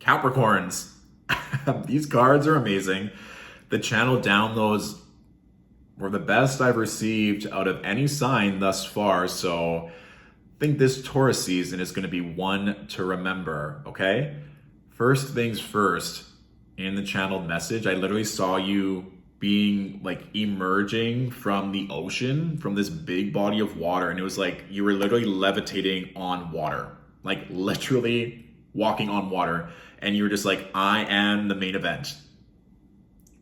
Capricorns. These cards are amazing. The channel downloads were the best I've received out of any sign thus far. So I think this Taurus season is going to be one to remember, okay? First things first, in the channeled message, I literally saw you being like emerging from the ocean, from this big body of water. And it was like you were literally levitating on water, like literally walking on water. And you were just like, I am the main event.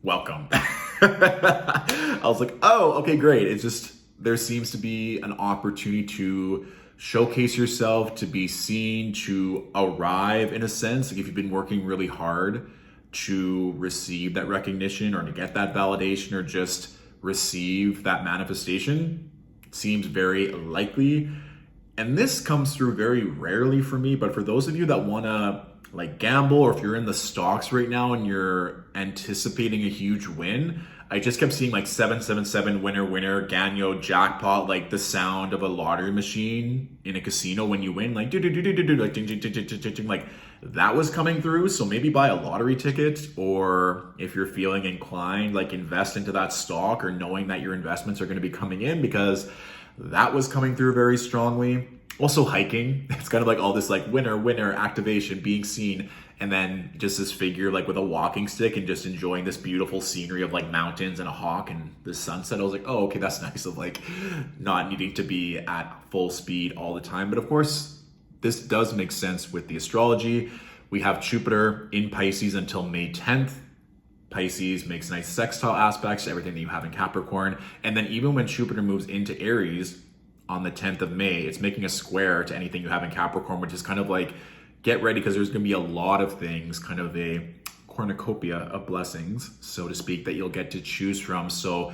Welcome. I was like, oh, okay, great. It's just, there seems to be an opportunity to showcase yourself, to be seen, to arrive in a sense. Like if you've been working really hard to receive that recognition or to get that validation or just receive that manifestation, seems very likely. And this comes through very rarely for me, but for those of you that want to like gamble, or if you're in the stocks right now and you're anticipating a huge win, I just kept seeing like 777 winner, Ganyo, jackpot, like the sound of a lottery machine in a casino when you win, like do like ding ding ding ding ding ding, like that was coming through. So maybe buy a lottery ticket, or if you're feeling inclined, like invest into that stock, or knowing that your investments are going to be coming in, because that was coming through very strongly. Also hiking, it's kind of like all this like winner activation, being seen, and then just this figure like with a walking stick and just enjoying this beautiful scenery of like mountains and a hawk and the sunset. I was like, oh, okay, that's nice, of like not needing to be at full speed all the time. But of course, this does make sense with the astrology. We have Jupiter in Pisces until May 10th. Pisces makes nice sextile aspects to everything that you have in Capricorn. And then even when Jupiter moves into Aries on the 10th of May, it's making a square to anything you have in Capricorn, which is kind of like, get ready, because there's going to be a lot of things, kind of a cornucopia of blessings, so to speak, that you'll get to choose from. So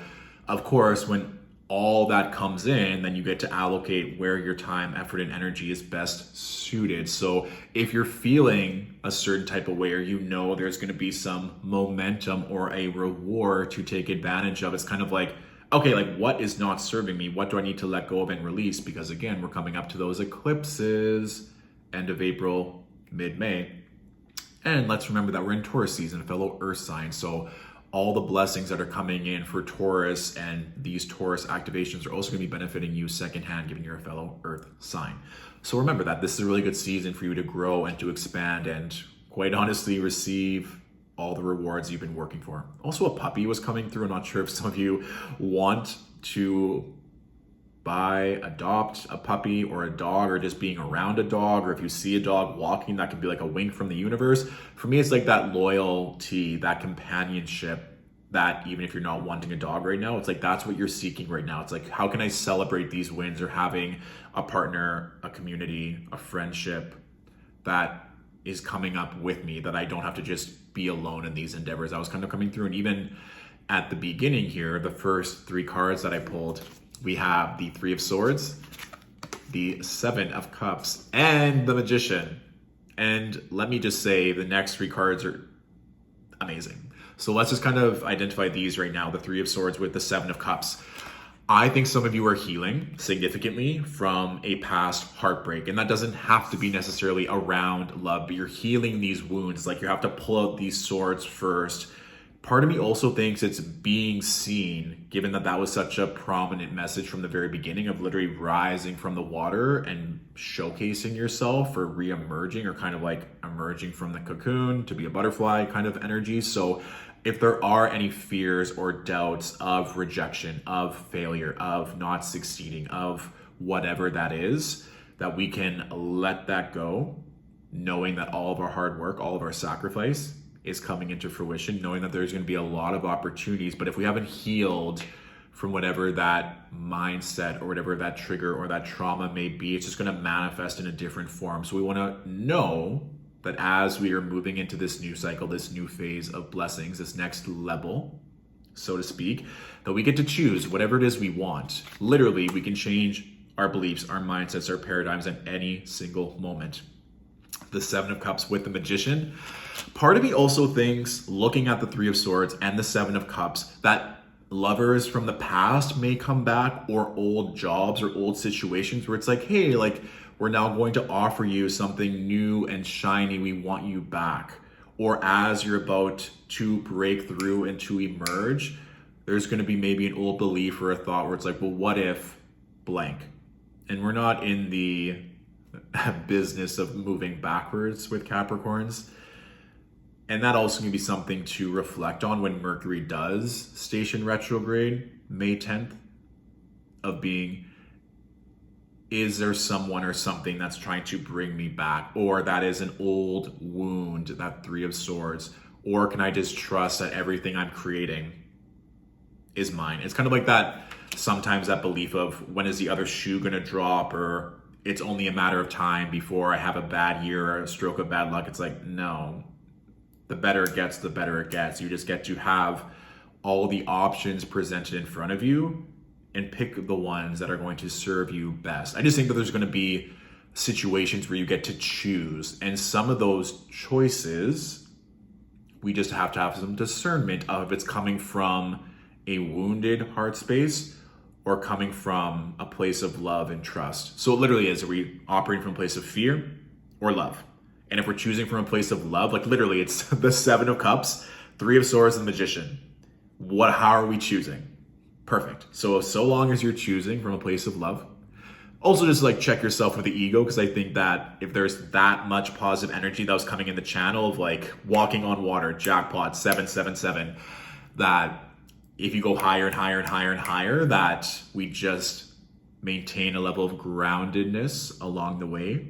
of course, when all that comes in, then you get to allocate where your time, effort, and energy is best suited. So if you're feeling a certain type of way, or you know there's going to be some momentum or a reward to take advantage of, it's kind of like, okay, like what is not serving me? What do I need to let go of and release? Because again, we're coming up to those eclipses, end of April, mid-May. And let's remember that we're in Taurus season, a fellow earth sign. So all the blessings that are coming in for Taurus and these Taurus activations are also going to be benefiting you secondhand, given you're a fellow earth sign. So remember that this is a really good season for you to grow and to expand and, quite honestly, receive all the rewards you've been working for. Also, a puppy was coming through. I'm not sure if some of you want to buy, adopt a puppy or a dog, or just being around a dog, or if you see a dog walking, that can be like a wink from the universe. For me, it's like that loyalty, that companionship, that even if you're not wanting a dog right now, it's like that's what you're seeking right now. It's like, how can I celebrate these wins, or having a partner, a community, a friendship that is coming up with me, that I don't have to just be alone in these endeavors. I was kind of coming through. And even at the beginning here, the first three cards that I pulled, we have the Three of Swords, the Seven of Cups, and the Magician. And let me just say, the next three cards are amazing. So let's just kind of identify these right now, the Three of Swords with the Seven of Cups. I think some of you are healing significantly from a past heartbreak, and that doesn't have to be necessarily around love, but you're healing these wounds. Like you have to pull out these swords first. Part of me also thinks it's being seen, given that that was such a prominent message from the very beginning, of literally rising from the water and showcasing yourself, or re-emerging, or kind of like emerging from the cocoon to be a butterfly kind of energy. So if there are any fears or doubts of rejection, of failure, of not succeeding, of whatever that is, that we can let that go, knowing that all of our hard work, all of our sacrifice is coming into fruition, knowing that there's going to be a lot of opportunities. But if we haven't healed from whatever that mindset or whatever that trigger or that trauma may be, it's just going to manifest in a different form. So we want to know that as we are moving into this new cycle, this new phase of blessings, this next level, so to speak, that we get to choose whatever it is we want. Literally, we can change our beliefs, our mindsets, our paradigms at any single moment. The Seven of Cups with the Magician. Part of me also thinks, looking at the Three of Swords and the Seven of Cups, that lovers from the past may come back, or old jobs or old situations where it's like, hey, like, we're now going to offer you something new and shiny. We want you back. or as you're about to break through and to emerge, there's going to be maybe an old belief or a thought where it's like, well, what if blank? And we're not in the business of moving backwards with Capricorns. And that also can be something to reflect on when Mercury does station retrograde May 10th, of being, is there someone or something that's trying to bring me back? Or that is an old wound, that Three of Swords? Or can I just trust that everything I'm creating is mine? It's kind of like that, sometimes that belief of when is the other shoe gonna drop, or it's only a matter of time before I have a bad year or a stroke of bad luck. It's like, no, the better it gets, the better it gets. You just get to have all the options presented in front of you and pick the ones that are going to serve you best. I just think that there's going to be situations where you get to choose. And some of those choices, we just have to have some discernment of if it's coming from a wounded heart space or coming from a place of love and trust. So it literally is, are we operating from a place of fear or love? And if we're choosing from a place of love, like literally it's the Seven of Cups, Three of Swords, and Magician. How are we choosing? Perfect. So long as you're choosing from a place of love. Also, just like check yourself with the ego, because I think that if there's that much positive energy that was coming in the channel of like walking on water, jackpot, 777, that if you go higher and higher and higher and higher, that we just maintain a level of groundedness along the way,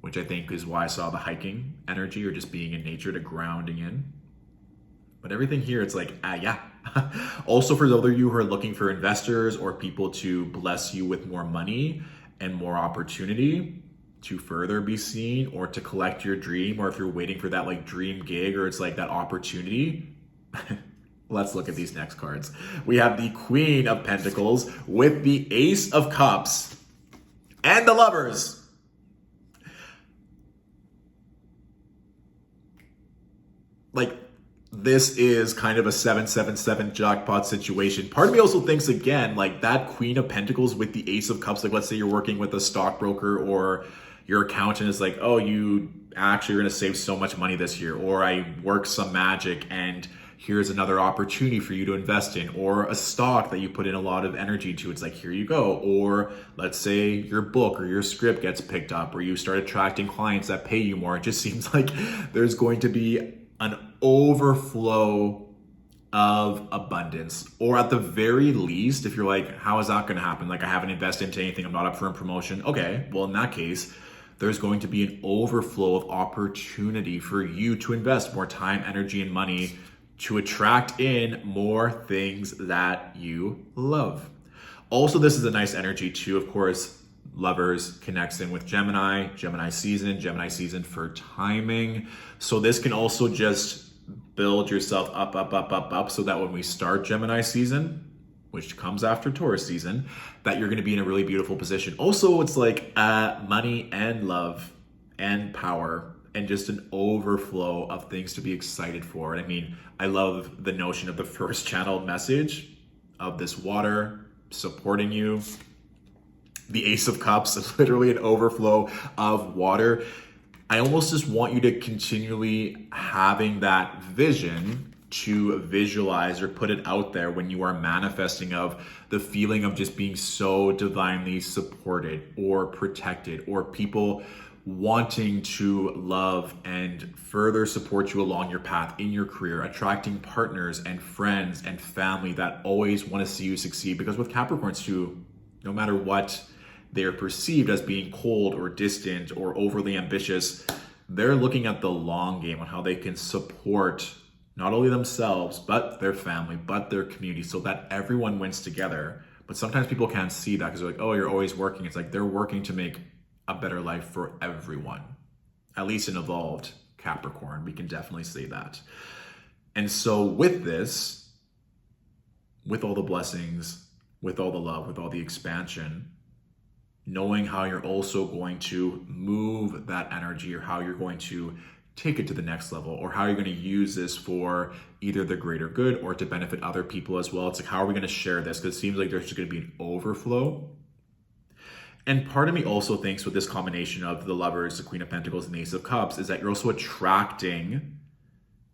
which I think is why I saw the hiking energy, or just being in nature, to grounding in. But everything here, it's like, yeah. Also, for those of you who are looking for investors or people to bless you with more money and more opportunity to further be seen, or to collect your dream, or if you're waiting for that like dream gig, or it's like that opportunity, let's look at these next cards. We have the Queen of Pentacles with the Ace of Cups and the Lovers. Like, this is kind of a 777 jackpot situation. Part of me also thinks, again, like that Queen of Pentacles with the Ace of Cups, like let's say you're working with a stockbroker or your accountant is like, oh, you actually are going to save so much money this year, or I work some magic and here's another opportunity for you to invest in, or a stock that you put in a lot of energy to. It's like, here you go. Or let's say your book or your script gets picked up, or you start attracting clients that pay you more. It just seems like there's going to be an overflow of abundance. Or at the very least, if you're like, how is that going to happen? Like, I haven't invested into anything, I'm not up for a promotion. Okay, well, in that case, there's going to be an overflow of opportunity for you to invest more time, energy, and money to attract in more things that you love. Also, this is a nice energy too. Of course, Lovers connects in with Gemini season for timing. So this can also just build yourself up, so that when we start Gemini season, which comes after Taurus season, that you're going to be in a really beautiful position. Also, it's like money and love and power and just an overflow of things to be excited for. And I mean, I love the notion of the first channel message of this water supporting you. The Ace of Cups is literally an overflow of water. I almost just want you to continually having that vision to visualize or put it out there when you are manifesting, of the feeling of just being so divinely supported or protected, or people wanting to love and further support you along your path in your career, attracting partners and friends and family that always want to see you succeed. Because with Capricorns too, no matter what they're perceived as being cold or distant or overly ambitious, they're looking at the long game on how they can support not only themselves, but their family, but their community, so that everyone wins together. But sometimes people can't see that because they're like, oh, you're always working. It's like they're working to make a better life for everyone. At least an evolved Capricorn, we can definitely say that. And so with this, with all the blessings, with all the love, with all the expansion, knowing how you're also going to move that energy, or how you're going to take it to the next level, or how you're going to use this for either the greater good or to benefit other people as well. It's like, how are we going to share this? Because it seems like there's just going to be an overflow. And part of me also thinks with this combination of the Lovers, the Queen of Pentacles, and the Ace of Cups, is that you're also attracting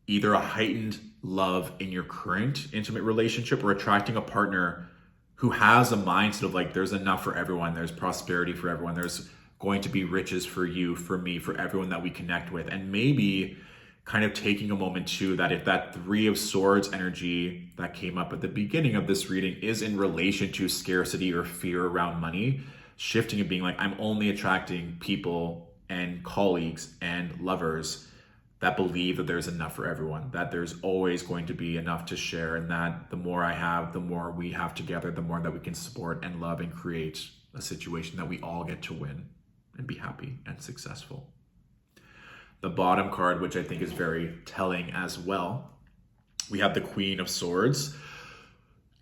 either a heightened love in your current intimate relationship or attracting a partner who has a mindset of like, there's enough for everyone, there's prosperity for everyone, there's going to be riches for you, for me, for everyone that we connect with. And maybe kind of taking a moment too, that if that Three of Swords energy that came up at the beginning of this reading is in relation to scarcity or fear around money, shifting and being like, I'm only attracting people and colleagues and lovers that believe that there's enough for everyone, that there's always going to be enough to share, and that the more I have, the more we have together, the more that we can support and love and create a situation that we all get to win and be happy and successful. The bottom card, which I think is very telling as well, we have the Queen of Swords.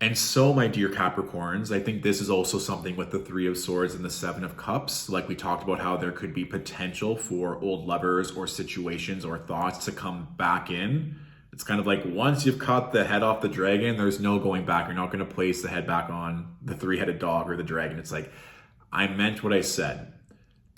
And so, my dear Capricorns, I think this is also something with the Three of Swords and the Seven of Cups. Like we talked about how there could be potential for old lovers or situations or thoughts to come back in. It's kind of like once you've cut the head off the dragon, there's no going back. You're not going to place the head back on the three-headed dog or the dragon. It's like, I meant what I said.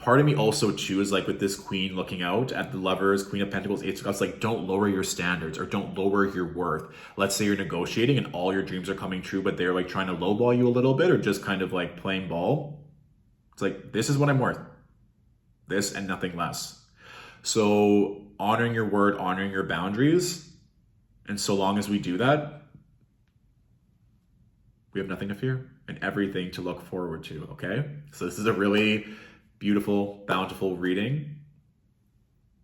Part of me also too is like with this queen looking out at the lovers, Queen of Pentacles, Ace of Cups, like don't lower your standards or don't lower your worth. Let's say you're negotiating and all your dreams are coming true, but they're like trying to lowball you a little bit or just kind of like playing ball. It's like, this is what I'm worth. This and nothing less. So honoring your word, honoring your boundaries. And so long as we do that, we have nothing to fear and everything to look forward to, okay? So this is a really beautiful, bountiful reading.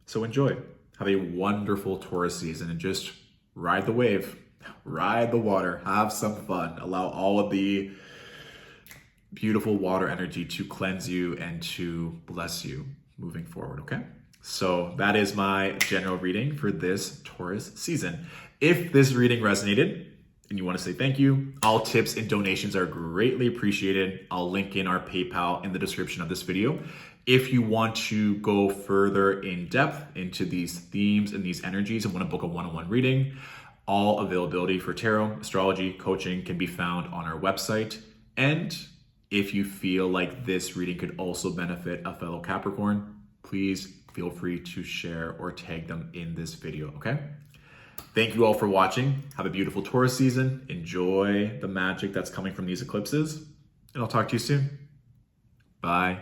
So enjoy. Have a wonderful Taurus season and just ride the wave, ride the water, have some fun. Allow all of the beautiful water energy to cleanse you and to bless you moving forward, okay? So that is my general reading for this Taurus season. If this reading resonated, and you want to say thank you, all tips and donations are greatly appreciated. I'll link in our PayPal in the description of this video. If you want to go further in depth into these themes and these energies and want to book a one-on-one reading, all availability for tarot, astrology, coaching can be found on our website. And if you feel like this reading could also benefit a fellow Capricorn, please feel free to share or tag them in this video, okay? Thank you all for watching. Have a beautiful Taurus season. Enjoy the magic that's coming from these eclipses. And I'll talk to you soon. Bye.